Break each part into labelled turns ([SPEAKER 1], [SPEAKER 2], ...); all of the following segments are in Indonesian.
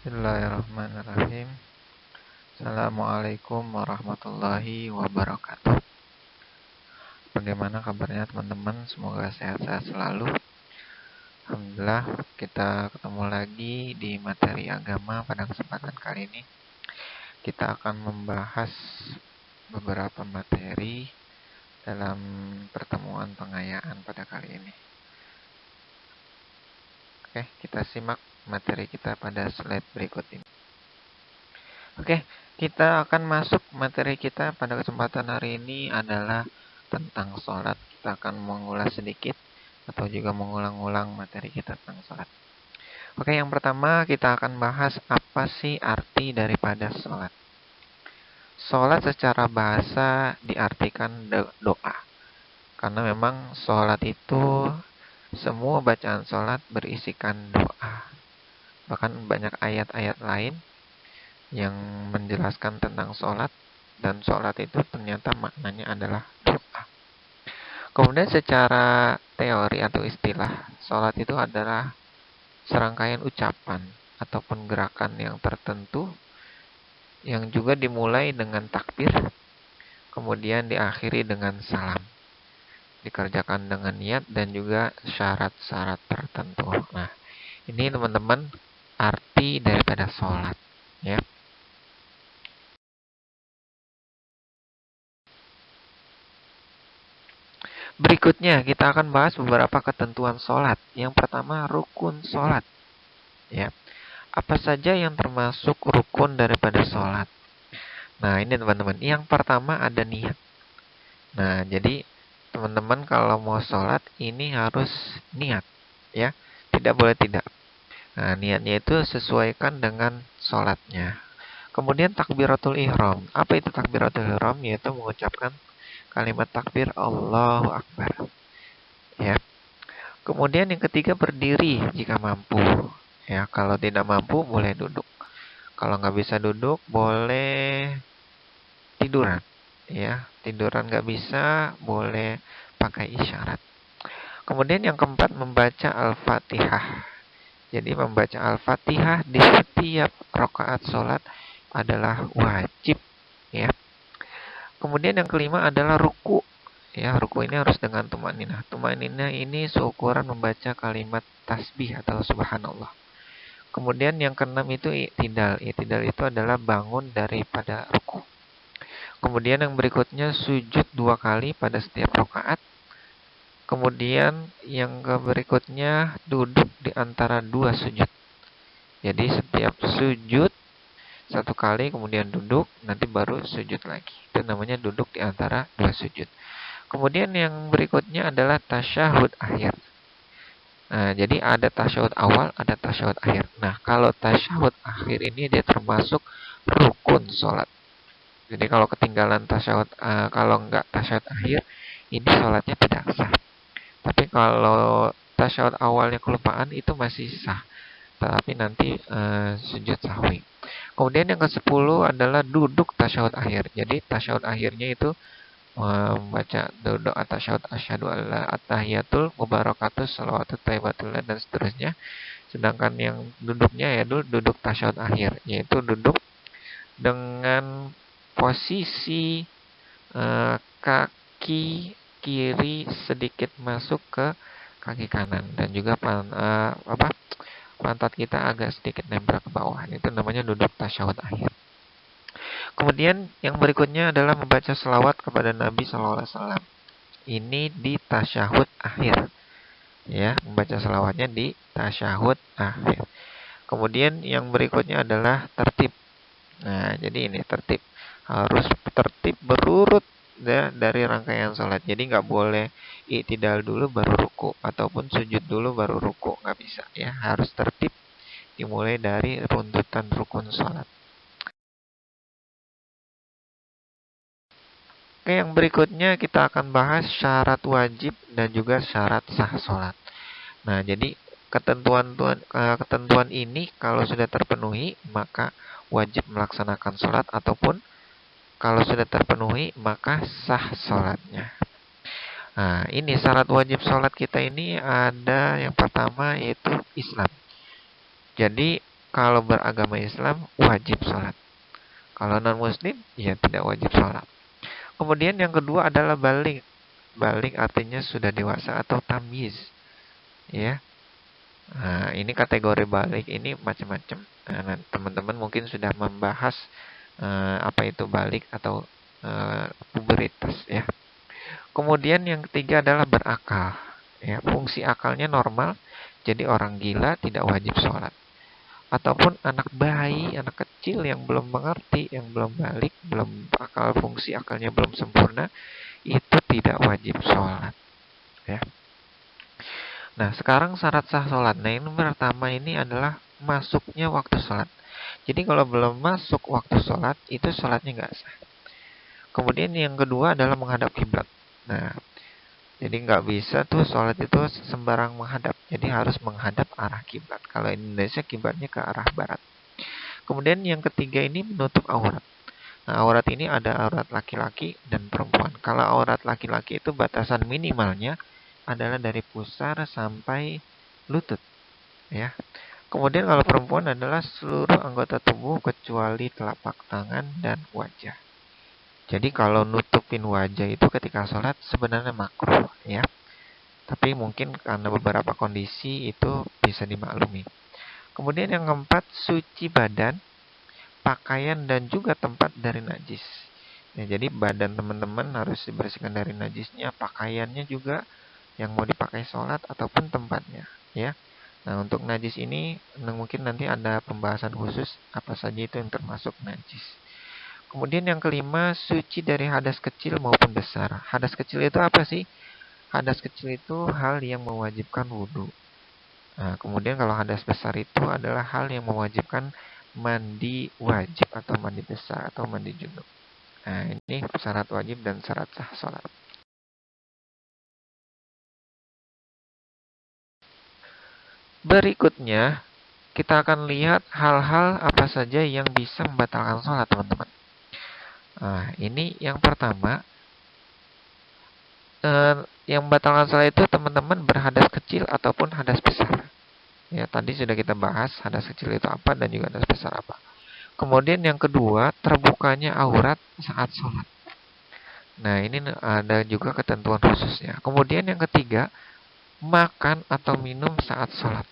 [SPEAKER 1] Bismillahirrahmanirrahim. Assalamualaikum warahmatullahi wabarakatuh. Bagaimana kabarnya teman-teman? Semoga sehat-sehat selalu. Alhamdulillah, kita ketemu lagi di materi agama pada kesempatan kali ini. Kita akan membahas beberapa materi dalam pertemuan pengayaan pada kali ini. Oke, kita simak materi kita pada slide berikut ini. Oke, kita akan masuk materi kita pada kesempatan hari ini adalah tentang sholat. Kita akan mengulas sedikit atau juga mengulang-ulang materi kita tentang sholat. Oke, yang pertama kita akan bahas apa sih arti daripada sholat. Sholat secara bahasa diartikan doa. Karena memang sholat itu, semua bacaan sholat berisikan doa. Bahkan banyak ayat-ayat lain yang menjelaskan tentang sholat, dan sholat itu ternyata maknanya adalah doa. Kemudian secara teori atau istilah, sholat itu adalah serangkaian ucapan ataupun gerakan yang tertentu yang juga dimulai dengan takbir, kemudian diakhiri dengan salam, dikerjakan dengan niat dan juga syarat-syarat tertentu. Nah, ini teman-teman arti daripada sholat, ya. Berikutnya kita akan bahas beberapa ketentuan sholat. Yang pertama, rukun sholat. Ya, apa saja yang termasuk rukun daripada sholat? Nah, ini teman-teman. Yang pertama ada niat. Nah, jadi teman-teman kalau mau sholat ini harus niat, ya. Tidak boleh tidak. Nah, niatnya itu sesuaikan dengan sholatnya. Kemudian takbiratul ihram. Apa itu takbiratul ihram? Yaitu mengucapkan kalimat takbir Allahu Akbar. Ya. Kemudian yang ketiga berdiri jika mampu. Ya, kalau tidak mampu boleh duduk. Kalau nggak bisa duduk boleh tiduran. Ya, tiduran nggak bisa boleh pakai isyarat. Kemudian yang keempat membaca Al-Fatihah. Jadi membaca Al-Fatihah di setiap rakaat sholat adalah wajib. Ya. Kemudian yang kelima adalah ruku. Ya, ruku ini harus dengan tumaninah. Tumaninah ini seukuran membaca kalimat tasbih atau subhanallah. Kemudian yang keenam itu i'tidal. I'tidal itu adalah bangun daripada ruku. Kemudian yang berikutnya sujud 2 kali pada setiap rakaat. Kemudian yang berikutnya duduk di antara 2 sujud. Jadi setiap sujud 1 kali kemudian duduk, nanti baru sujud lagi. Itu namanya duduk di antara 2 sujud. Kemudian yang berikutnya adalah tasyahud akhir. Nah, jadi ada tasyahud awal, ada tasyahud akhir. Nah, kalau tasyahud akhir ini dia termasuk rukun sholat. Jadi kalau ketinggalan tasyahud, kalau enggak tasyahud akhir, ini sholatnya tidak sah. Tapi kalau tasyahud awalnya kelupaan itu masih sah. Tapi nanti sujud sahwi. Kemudian yang ke-10 adalah duduk tasyahud akhir. Jadi tasyahud akhirnya itu membaca doa tasyahud asyhadu alla attahiyatul mubarakatus shalawatut thayyibatullah dan seterusnya. Sedangkan yang duduknya ya duduk tasyahud akhir, yaitu duduk dengan posisi kaki kiri sedikit masuk ke kaki kanan dan juga pantat kita agak sedikit nempel ke bawah. Itu namanya duduk tasyahud akhir. Kemudian yang berikutnya adalah membaca selawat kepada Nabi SAW. Ini di tasyahud akhir. Ya, membaca selawatnya di tasyahud akhir. Kemudian yang berikutnya adalah tertib. Nah, jadi ini tertib. Harus tertib berurut ya, dari rangkaian sholat. Jadi nggak boleh i'tidal dulu baru ruku ataupun sujud dulu baru ruku. Nggak bisa ya. Harus tertib dimulai dari runtutan rukun sholat. Oke, yang berikutnya kita akan bahas syarat wajib dan juga syarat sah sholat. Nah, jadi ketentuan ini kalau sudah terpenuhi maka wajib melaksanakan sholat ataupun kalau sudah terpenuhi maka sah sholatnya. Nah, ini syarat wajib sholat kita ini ada yang pertama yaitu Islam. Jadi kalau beragama Islam wajib sholat. Kalau non-muslim, ya tidak wajib sholat. Kemudian yang kedua adalah balik. Balik artinya sudah dewasa atau tamyiz. Ya. Nah, ini kategori balik ini macam-macam. Nah, teman-teman mungkin sudah membahas apa itu balik atau puberitas ya. Kemudian yang ketiga adalah berakal. Ya, fungsi akalnya normal, jadi orang gila tidak wajib sholat. Ataupun anak bayi, anak kecil yang belum mengerti, yang belum balik, belum akal, fungsi akalnya belum sempurna, itu tidak wajib sholat. Ya. Nah, sekarang syarat sah sholat. Nah, ini pertama ini adalah masuknya waktu sholat. Jadi kalau belum masuk waktu sholat, itu sholatnya nggak sah. Kemudian yang kedua adalah menghadap kiblat. Nah, jadi nggak bisa tuh sholat itu sembarang menghadap. Jadi harus menghadap arah kiblat. Kalau Indonesia kiblatnya ke arah barat. Kemudian yang ketiga ini menutup aurat. Nah, aurat ini ada aurat laki-laki dan perempuan. Kalau aurat laki-laki itu batasan minimalnya adalah dari pusar sampai lutut, ya. Kemudian kalau perempuan adalah seluruh anggota tubuh kecuali telapak tangan dan wajah. Jadi kalau nutupin wajah itu ketika sholat sebenarnya makruh, ya. Tapi mungkin karena beberapa kondisi itu bisa dimaklumi. Kemudian yang keempat, suci badan, pakaian dan juga tempat dari najis. Ya, jadi badan teman-teman harus dibersihkan dari najisnya, pakaiannya juga yang mau dipakai sholat ataupun tempatnya, ya. Nah, untuk najis ini mungkin nanti ada pembahasan khusus apa saja itu yang termasuk najis. Kemudian yang kelima, suci dari hadas kecil maupun besar. Hadas kecil itu apa sih? Hadas kecil itu hal yang mewajibkan wudhu. Nah, kemudian kalau hadas besar itu adalah hal yang mewajibkan mandi wajib atau mandi besar atau mandi junub. Nah, ini syarat wajib dan syarat sah sholat. Berikutnya, kita akan lihat hal-hal apa saja yang bisa membatalkan sholat, teman-teman. Nah, ini yang pertama, yang membatalkan sholat itu teman-teman berhadas kecil ataupun hadas besar. Ya, tadi sudah kita bahas hadas kecil itu apa dan juga hadas besar apa. Kemudian yang kedua, terbukanya aurat saat sholat. Nah, ini ada juga ketentuan khususnya. Kemudian yang ketiga, makan atau minum saat sholat.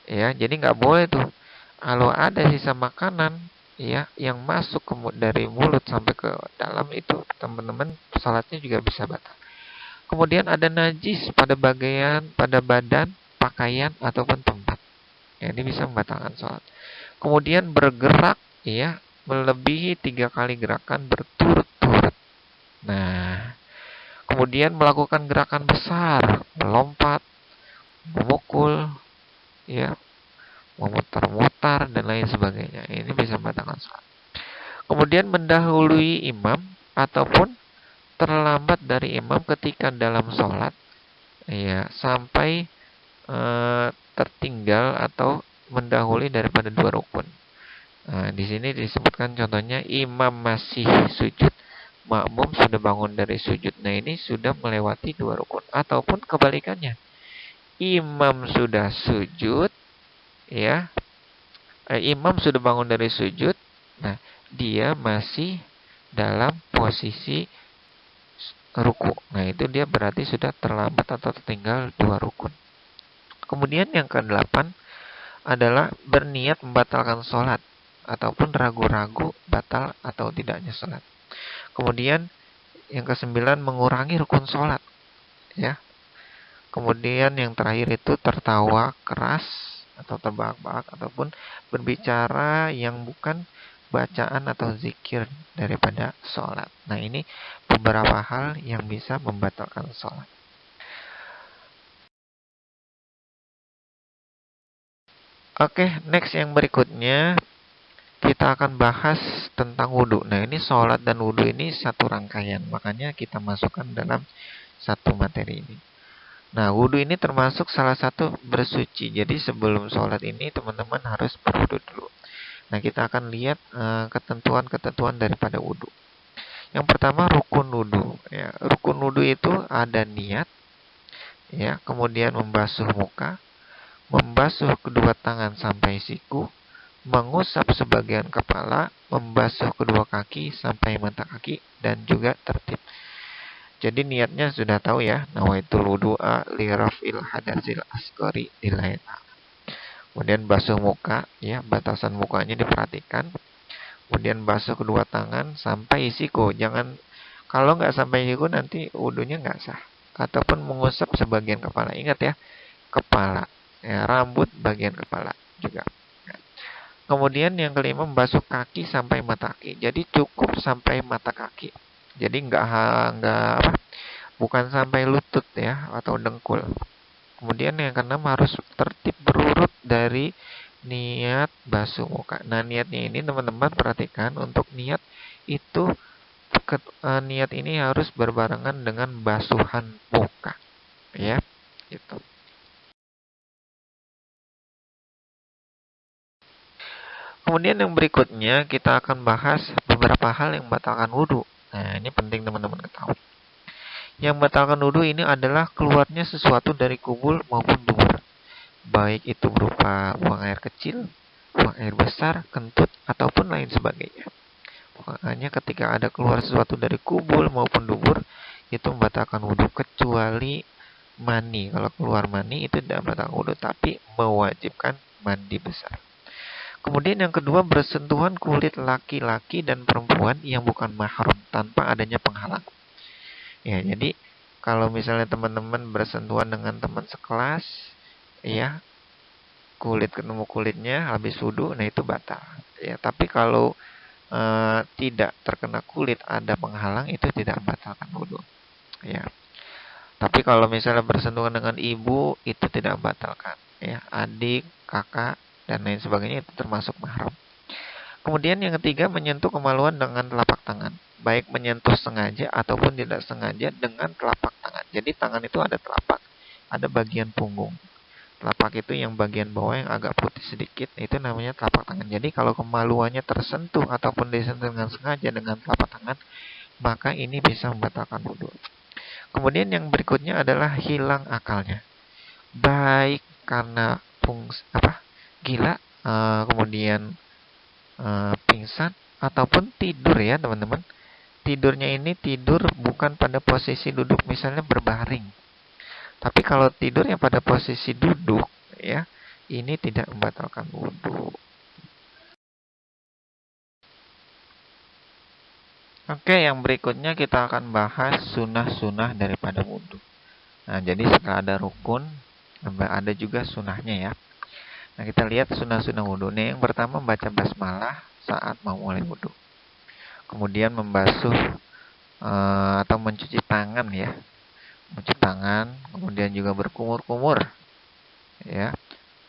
[SPEAKER 1] Ya, jadi nggak boleh tuh kalau ada sisa makanan ya yang masuk dari mulut sampai ke dalam itu teman-teman salatnya juga bisa batal. Kemudian ada najis pada badan, pakaian ataupun tempat. Ya, ini bisa membatalkan salat. Kemudian bergerak ya melebihi 3 kali gerakan berturut-turut. Nah, kemudian melakukan gerakan besar, melompat, memukul, ya, memutar-mutar dan lain sebagainya. Ini bisa membatalkan sholat. Kemudian mendahului imam ataupun terlambat dari imam ketika dalam sholat, ya, sampai tertinggal atau mendahului daripada 2 rukun. Nah, di sini disebutkan contohnya imam masih sujud, makmum sudah bangun dari sujud. Nah, ini sudah melewati 2 rukun ataupun kebalikannya. Imam sudah sujud, ya, imam sudah bangun dari sujud. Nah, dia masih dalam posisi ruku. Nah, itu dia berarti sudah terlambat atau tertinggal 2 rukun. Kemudian yang ke-8 adalah berniat membatalkan sholat ataupun ragu-ragu batal atau tidaknya sholat. Kemudian yang ke-9 mengurangi rukun sholat, ya. Kemudian yang terakhir itu tertawa keras atau terbahak-bahak ataupun berbicara yang bukan bacaan atau zikir daripada sholat. Nah, ini beberapa hal yang bisa membatalkan sholat. Oke, next yang berikutnya kita akan bahas tentang wudhu. Nah, ini sholat dan wudhu ini satu rangkaian, makanya kita masukkan dalam satu materi ini. Nah, wudhu ini termasuk salah satu bersuci. Jadi sebelum sholat ini teman-teman harus berwudhu dulu. Nah, kita akan lihat ketentuan-ketentuan daripada wudhu. Yang pertama rukun wudhu. Ya, rukun wudhu itu ada niat, ya, kemudian membasuh muka, membasuh kedua tangan sampai siku, mengusap sebagian kepala, membasuh kedua kaki sampai mata kaki, dan juga tertib. Jadi niatnya sudah tahu ya, nawaitul wudu'a li raf'il hadatsil asghari lillahi ta'ala. Kemudian basuh muka, ya, batasan mukanya diperhatikan. Kemudian basuh kedua tangan sampai siku. Jangan, kalau nggak sampai siku nanti wudunya nggak sah. Ataupun mengusap sebagian kepala. Ingat ya, kepala, ya, rambut bagian kepala juga. Kemudian yang kelima, membasuh kaki sampai mata kaki. Jadi cukup sampai mata kaki. Jadi nggak apa, bukan sampai lutut ya atau dengkul. Kemudian yang keenam, harus tertib berurut dari niat basuh muka. Nah, niatnya ini teman-teman perhatikan, untuk niat itu niat ini harus berbarengan dengan basuhan muka, ya. Itu. Kemudian yang berikutnya kita akan bahas beberapa hal yang membatalkan wudhu. Nah, ini penting teman-teman ketahui. Yang membatalkan wudhu ini adalah keluarnya sesuatu dari kubul maupun dubur, baik itu berupa buang air kecil, buang air besar, kentut, ataupun lain sebagainya. Makanya ketika ada keluar sesuatu dari kubul maupun dubur, itu membatalkan wudhu, kecuali mani. Kalau keluar mani itu tidak membatalkan wudhu, tapi mewajibkan mandi besar. Kemudian yang kedua, bersentuhan kulit laki-laki dan perempuan yang bukan mahram tanpa adanya penghalang. Ya, jadi kalau misalnya teman-teman bersentuhan dengan teman sekelas, ya, kulit ketemu kulitnya habis wudhu, nah itu batal. Ya, tapi kalau tidak terkena kulit ada penghalang, itu tidak membatalkan wudhu. Ya. Tapi kalau misalnya bersentuhan dengan ibu, itu tidak membatalkan. Ya, adik, kakak, dan lain sebagainya itu termasuk mahram. Kemudian yang ketiga, menyentuh kemaluan dengan telapak tangan. Baik menyentuh sengaja ataupun tidak sengaja dengan telapak tangan. Jadi tangan itu ada telapak, ada bagian punggung. Telapak itu yang bagian bawah yang agak putih sedikit, itu namanya telapak tangan. Jadi kalau kemaluannya tersentuh ataupun disentuh dengan sengaja dengan telapak tangan, maka ini bisa membatalkan wudhu. Kemudian yang berikutnya adalah hilang akalnya. Baik karena gila, kemudian pingsan, ataupun tidur ya teman-teman. Tidurnya ini tidur bukan pada posisi duduk, misalnya berbaring. Tapi kalau tidur yang pada posisi duduk, ya, ini tidak membatalkan wudhu. Oke, yang berikutnya kita akan bahas sunnah-sunnah daripada wudhu. Nah, jadi setelah ada rukun, ada juga sunnahnya ya. Nah, kita lihat sunnah-sunnah wudhu. Nih, yang pertama, membaca basmalah saat mau mulai wudhu. Kemudian membasuh atau mencuci tangan ya. Mencuci tangan, kemudian juga berkumur-kumur ya.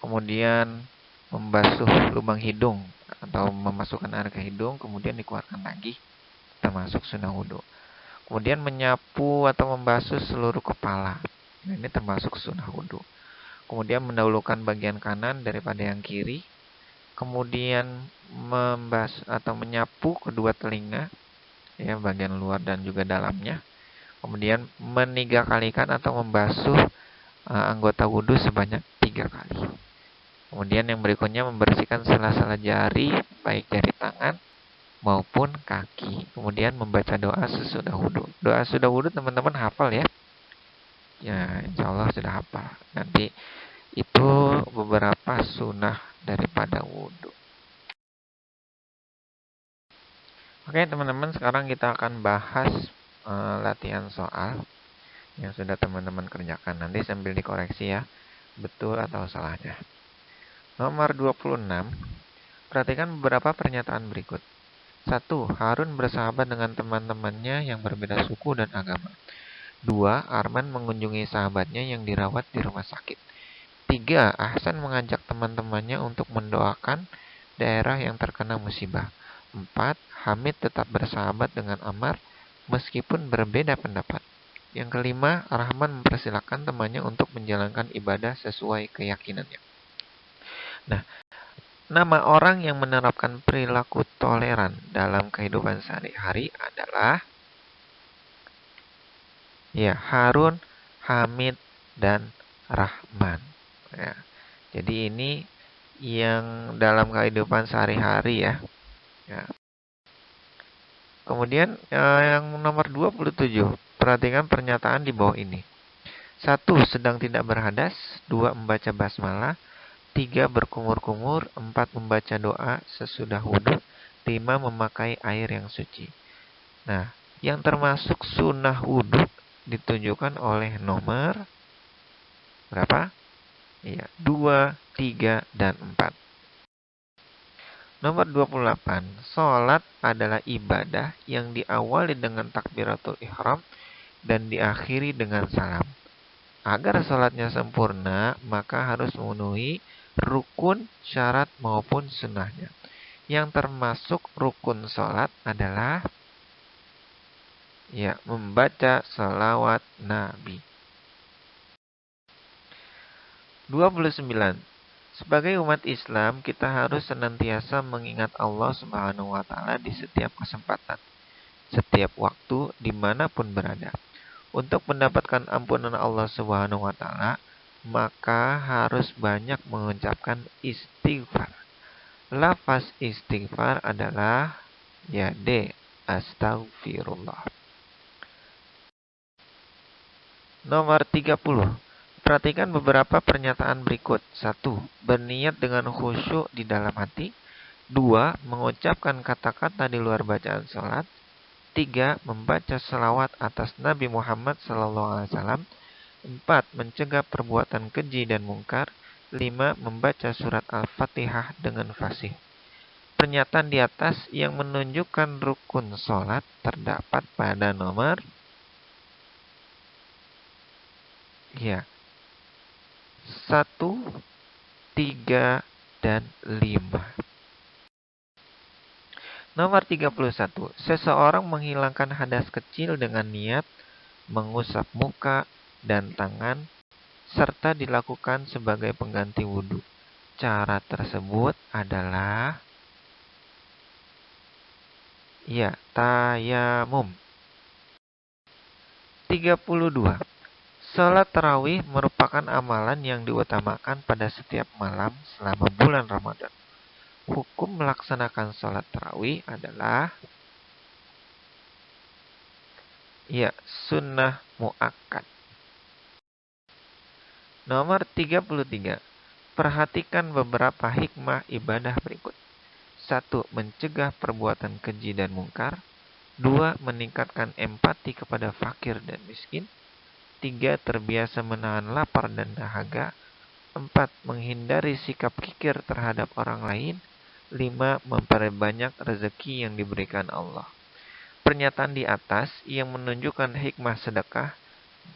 [SPEAKER 1] Kemudian membasuh lubang hidung atau memasukkan air ke hidung, kemudian dikeluarkan lagi, termasuk sunnah wudhu. Kemudian menyapu atau membasuh seluruh kepala, ini termasuk sunnah wudhu. Kemudian mendahulukan bagian kanan daripada yang kiri. Kemudian membasuh atau menyapu kedua telinga, ya, bagian luar dan juga dalamnya. Kemudian meniga-kalikan atau membasuh anggota wudhu sebanyak 3 kali. Kemudian yang berikutnya, membersihkan sela-sela jari, baik jari tangan maupun kaki. Kemudian membaca doa sesudah wudhu. Doa sesudah wudhu teman-teman hafal ya. Ya, insya Allah sudah hafal. Nanti itu beberapa sunnah daripada wudhu. Oke teman-teman, sekarang kita akan bahas latihan soal yang sudah teman-teman kerjakan. Nanti sambil dikoreksi ya, betul atau salahnya. Nomor 26, perhatikan beberapa pernyataan berikut. 1. Harun bersahabat dengan teman-temannya yang berbeda suku dan agama. 2. Arman mengunjungi sahabatnya yang dirawat di rumah sakit. 3. Ahsan mengajak teman-temannya untuk mendoakan daerah yang terkena musibah. 4. Hamid tetap bersahabat dengan Ammar meskipun berbeda pendapat. Yang kelima, Rahman mempersilahkan temannya untuk menjalankan ibadah sesuai keyakinannya. Nah, nama orang yang menerapkan perilaku toleran dalam kehidupan sehari-hari adalah ya Harun, Hamid, dan Rahman. Ya, jadi ini yang dalam kehidupan sehari-hari ya. Ya. Kemudian yang nomor 27, perhatikan pernyataan di bawah ini. 1. Sedang tidak berhadas. 2. Membaca basmalah. 3. Berkumur-kumur. 4. Membaca doa sesudah wudhu. 5. Memakai air yang suci. Nah, yang termasuk sunnah wudhu ditunjukkan oleh nomor berapa? Iya, 2, 3, dan 4. Nomor 28. Salat adalah ibadah yang diawali dengan takbiratul ihram dan diakhiri dengan salam. Agar salatnya sempurna, maka harus memenuhi rukun, syarat maupun sunnahnya. Yang termasuk rukun salat adalah membaca salawat Nabi. 29. Sebagai umat Islam, kita harus senantiasa mengingat Allah Subhanahu wa Ta'ala di setiap kesempatan, setiap waktu, dimanapun berada. Untuk mendapatkan ampunan Allah Subhanahu wa Ta'ala, maka harus banyak mengucapkan istighfar. Lafaz istighfar adalah astagfirullah. Nomor 30. Perhatikan beberapa pernyataan berikut. 1. Berniat dengan khusyuk di dalam hati. 2. Mengucapkan kata-kata di luar bacaan salat. 3. Membaca selawat atas Nabi Muhammad SAW. 4. Mencegah perbuatan keji dan mungkar. 5. Membaca surat Al-Fatihah dengan fasih. Pernyataan di atas yang menunjukkan rukun salat terdapat pada nomor 1, 3, dan 5. Nomor 31. Seseorang menghilangkan hadas kecil dengan niat mengusap muka dan tangan serta dilakukan sebagai pengganti wudhu. Cara tersebut adalah tayamum. 32. Salat tarawih merupakan amalan yang diutamakan pada setiap malam selama bulan Ramadan. Hukum melaksanakan salat tarawih adalah sunnah muakkad. Nomor 33. Perhatikan beberapa hikmah ibadah berikut. 1. Mencegah perbuatan keji dan mungkar. 2. Meningkatkan empati kepada fakir dan miskin. 3. Terbiasa menahan lapar dan dahaga. 4. Menghindari sikap kikir terhadap orang lain. 5. Memperbanyak rezeki yang diberikan Allah. Pernyataan di atas yang menunjukkan hikmah sedekah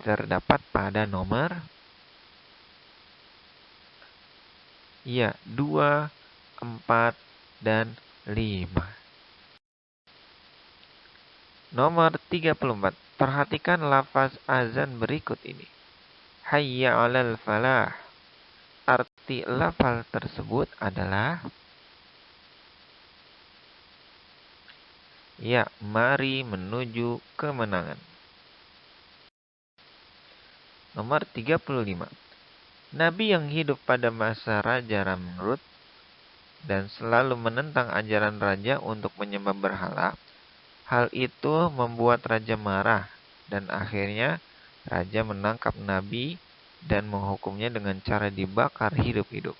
[SPEAKER 1] terdapat pada nomor 2, 4, dan 5. Nomor 34. Perhatikan lafaz azan berikut ini. Hayya 'alal falah. Arti lafaz tersebut adalah mari menuju kemenangan. Nomor 35. Nabi yang hidup pada masa Raja Namrud dan selalu menentang ajaran raja untuk menyembah berhala. Hal itu membuat raja marah dan akhirnya raja menangkap Nabi dan menghukumnya dengan cara dibakar hidup-hidup.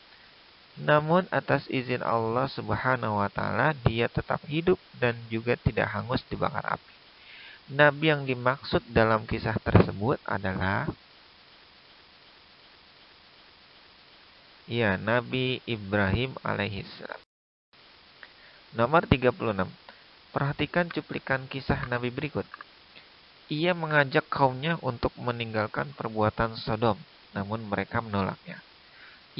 [SPEAKER 1] Namun atas izin Allah Subhanahu wa Ta'ala, dia tetap hidup dan juga tidak hangus dibakar api. Nabi yang dimaksud dalam kisah tersebut adalah Nabi Ibrahim alaihissalam. Nomor 36. Perhatikan cuplikan kisah Nabi berikut. Ia mengajak kaumnya untuk meninggalkan perbuatan Sodom, namun mereka menolaknya.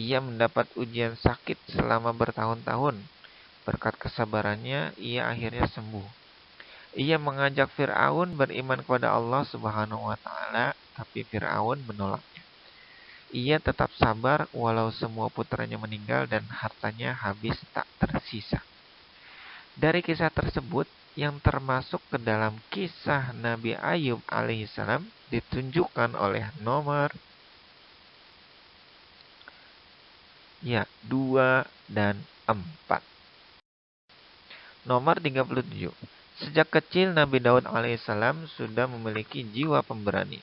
[SPEAKER 1] Ia mendapat ujian sakit selama bertahun-tahun. Berkat kesabarannya, ia akhirnya sembuh. Ia mengajak Fir'aun beriman kepada Allah Subhanahu wa Ta'ala, tapi Fir'aun menolaknya. Ia tetap sabar walau semua putranya meninggal dan hartanya habis tak tersisa. Dari kisah tersebut yang termasuk ke dalam kisah Nabi Ayub alaihissalam ditunjukkan oleh nomor Ya, 2 dan 4. Nomor 37. Sejak kecil Nabi Daud alaihissalam sudah memiliki jiwa pemberani.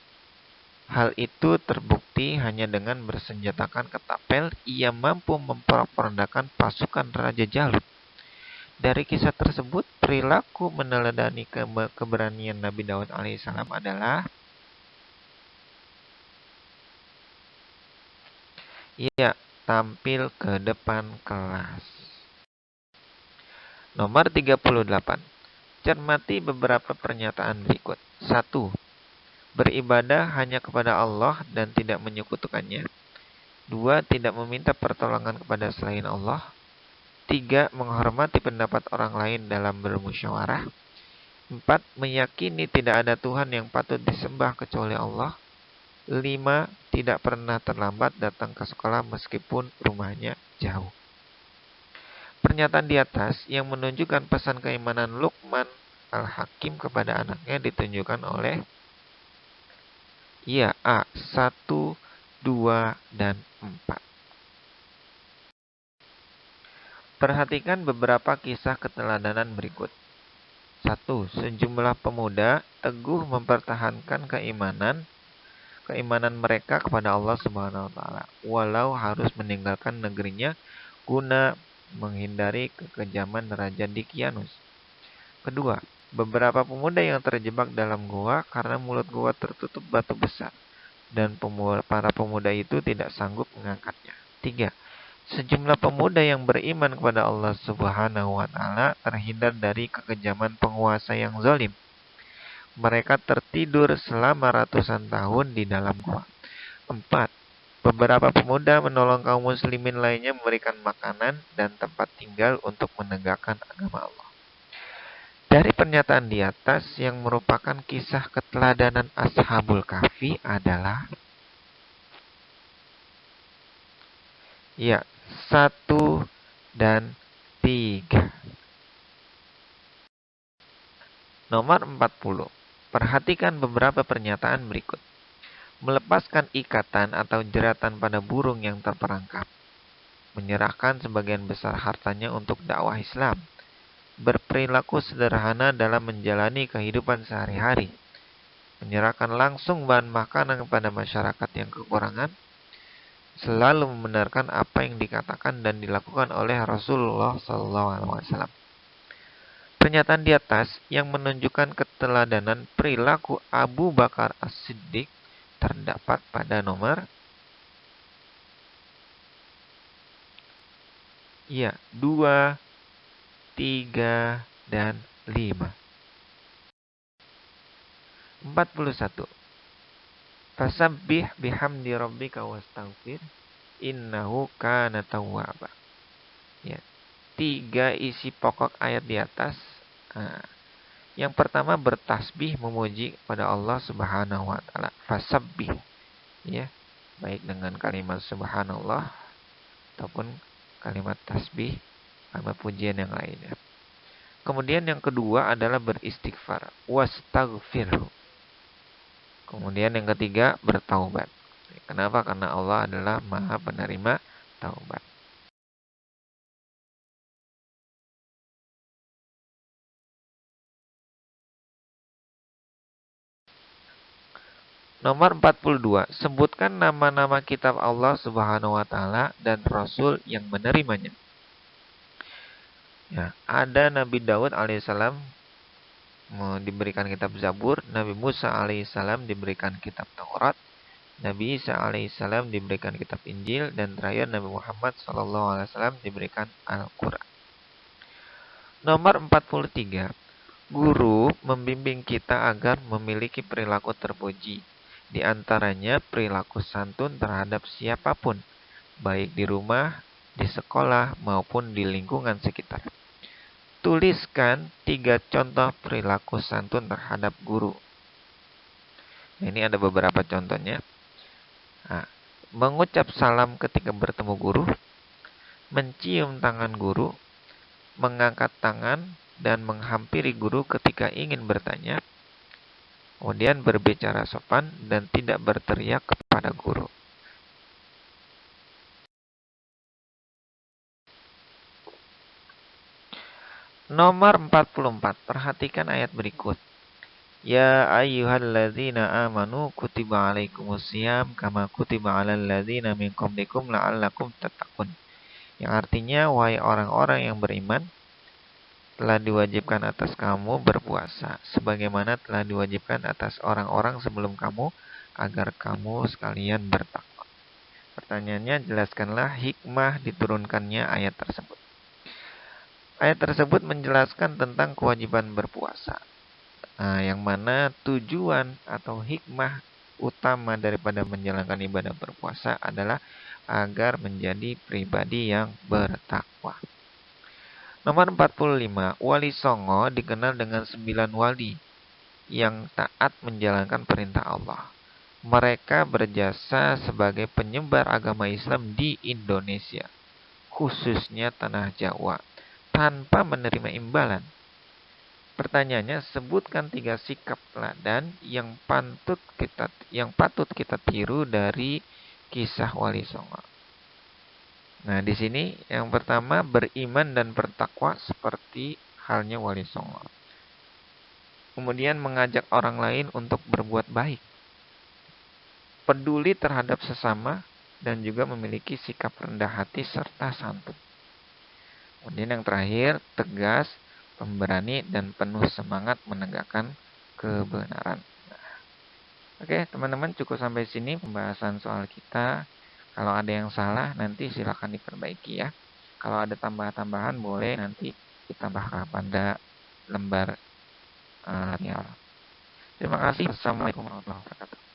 [SPEAKER 1] Hal itu terbukti hanya dengan bersenjatakan ketapel, ia mampu memporak-porandakan pasukan Raja Jalut. Dari kisah tersebut, perilaku meneladani keberanian Nabi Daud alaihissalam adalah ia tampil ke depan kelas. Nomor 38. Cermati beberapa pernyataan berikut. 1. Beribadah hanya kepada Allah dan tidak menyekutukannya. 2. Tidak meminta pertolongan kepada selain Allah. 3. Menghormati pendapat orang lain dalam bermusyawarah. 4. Meyakini tidak ada Tuhan yang patut disembah kecuali Allah. 5. Tidak pernah terlambat datang ke sekolah meskipun rumahnya jauh. Pernyataan di atas yang menunjukkan pesan keimanan Luqman Al-Hakim kepada anaknya ditunjukkan oleh A. 1, 2, dan 4. Perhatikan beberapa kisah keteladanan berikut. 1. Sejumlah pemuda teguh mempertahankan keimanan mereka kepada Allah Subhanahu wa taala walau harus meninggalkan negerinya guna menghindari kekejaman Raja Dicyanus. Kedua, beberapa pemuda yang terjebak dalam gua karena mulut gua tertutup batu besar dan para pemuda itu tidak sanggup mengangkatnya. 3. Sejumlah pemuda yang beriman kepada Allah Subhanahu wa taala terhindar dari kekejaman penguasa yang zalim. Mereka tertidur selama ratusan tahun di dalam gua. 4. Beberapa pemuda menolong kaum muslimin lainnya memberikan makanan dan tempat tinggal untuk menegakkan agama Allah. Dari pernyataan di atas yang merupakan kisah keteladanan Ashabul Kahfi adalah 1 dan 3. Nomor 40. Perhatikan beberapa pernyataan berikut. Melepaskan ikatan atau jeratan pada burung yang terperangkap. Menyerahkan sebagian besar hartanya untuk dakwah Islam. Berperilaku sederhana dalam menjalani kehidupan sehari-hari. Menyerahkan langsung bahan makanan kepada masyarakat yang kekurangan. Selalu membenarkan apa yang dikatakan dan dilakukan oleh Rasulullah SAW. Pernyataan di atas yang menunjukkan keteladanan perilaku Abu Bakar As-Siddiq terdapat pada nomor 2, 3, dan 5. 41. Fasabbih bihamdi rabbika wastaghfir innahu kana tawwaba. 3 isi pokok ayat di atas. Yang pertama bertasbih memuji kepada Allah Subhanahu wa taala. Fasabbih, baik dengan kalimat subhanallah ataupun kalimat tasbih, kalimat pujian yang lainnya. Kemudian yang kedua adalah beristighfar, wastaghfirhu. Kemudian yang ketiga bertaubat. Kenapa? Karena Allah adalah Maha penerima taubat. Nomor 42. Sebutkan nama-nama kitab Allah Subhanahu wa taala dan rasul yang menerimanya. Ada Nabi Daud alaihissalam diberikan kitab Zabur, Nabi Musa alaihissalam diberikan kitab Taurat, Nabi Isa alaihissalam diberikan kitab Injil, dan terakhir Nabi Muhammad SAW diberikan Al-Quran. Nomor 43. Guru membimbing kita agar memiliki perilaku terpuji. Di antaranya perilaku santun terhadap siapapun, baik di rumah, di sekolah, maupun di lingkungan sekitar. Tuliskan 3 contoh perilaku santun terhadap guru. Ini ada beberapa contohnya. Mengucap salam ketika bertemu guru, mencium tangan guru, mengangkat tangan dan menghampiri guru ketika ingin bertanya, kemudian berbicara sopan dan tidak berteriak kepada guru. Nomor 44. Perhatikan ayat berikut. Ya ayyuhalladzina amanu kutiba alaikumusiyam kama kutiba alal ladzina min qablikum la'allakum tattaqun. Yang artinya, wahai orang-orang yang beriman, telah diwajibkan atas kamu berpuasa sebagaimana telah diwajibkan atas orang-orang sebelum kamu agar kamu sekalian bertakwa. Pertanyaannya, jelaskanlah hikmah diturunkannya ayat tersebut. Ayat tersebut menjelaskan tentang kewajiban berpuasa. Nah, yang mana tujuan atau hikmah utama daripada menjalankan ibadah berpuasa adalah agar menjadi pribadi yang bertakwa. Nomor 45. Wali Songo dikenal dengan 9 wali yang taat menjalankan perintah Allah. Mereka berjasa sebagai penyebar agama Islam di Indonesia, khususnya tanah Jawa, tanpa menerima imbalan. Pertanyaannya, sebutkan 3 sikap teladan yang patut kita tiru dari kisah Wali Songo. Nah, di sini yang pertama, beriman dan bertakwa seperti halnya Wali Songo. Kemudian mengajak orang lain untuk berbuat baik. Peduli terhadap sesama dan juga memiliki sikap rendah hati serta santun. Kemudian yang terakhir, tegas, pemberani, dan penuh semangat menegakkan kebenaran. Oke, teman-teman, cukup sampai sini pembahasan soal kita. Kalau ada yang salah, nanti silakan diperbaiki ya. Kalau ada tambahan-tambahan, boleh nanti ditambahkan pada lembar latihan. Terima kasih. Assalamualaikum warahmatullahi wabarakatuh.